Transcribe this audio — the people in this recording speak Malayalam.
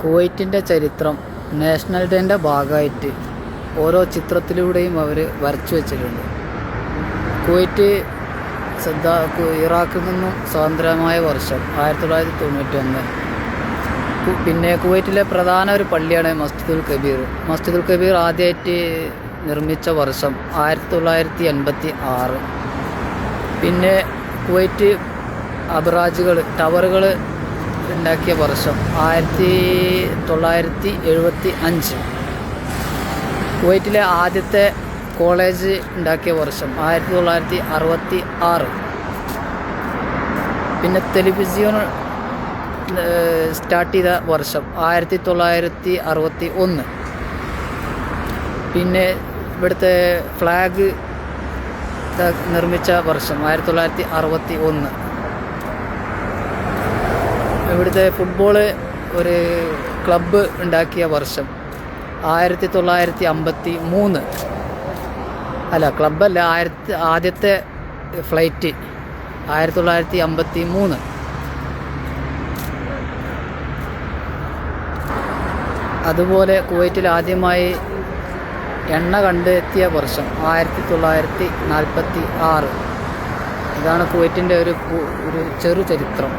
കുവൈറ്റിൻ്റെ ചരിത്രം നാഷണൽ ഡേൻ്റെ ഭാഗമായിട്ട് ഓരോ ചിത്രത്തിലൂടെയും അവർ വരച്ചു വച്ചിട്ടുണ്ട്. കുവൈറ്റ് ഇറാഖിൽ നിന്നും സ്വതന്ത്രമായ വർഷം 1991. പിന്നെ കുവൈറ്റിലെ പ്രധാന ഒരു പള്ളിയാണ് മസ്ജിദുൽ കബീർ. മസ്ജിദുൽ കബീർ ആദ്യമായിട്ട് നിർമ്മിച്ച വർഷം 1986. പിന്നെ കുവൈറ്റ് അബ്രാജുകൾ ടവറുകൾ ഉണ്ടാക്കിയ വർഷം 1975. കുവൈറ്റിലെ ആദ്യത്തെ കോളേജ് ഉണ്ടാക്കിയ വർഷം 1966. പിന്നെ ടെലിവിഷൻ സ്റ്റാർട്ട് ചെയ്ത വർഷം 1961. പിന്നെ ഇവിടുത്തെ ഫ്ലാഗ് നിർമ്മിച്ച വർഷം 1961. ഇവിടുത്തെ ഫുട്ബോള് ഒരു ക്ലബ്ബ് ഉണ്ടാക്കിയ വർഷം 1953. അല്ല, ക്ലബ്ബല്ല, ആദ്യത്തെ ഫ്ലൈറ്റ് 1953. അതുപോലെ കുവൈറ്റിൽ ആദ്യമായി എണ്ണ കണ്ടെത്തിയ വർഷം 1946. ഇതാണ് കുവൈറ്റിൻ്റെ ഒരു ചെറു ചരിത്രം.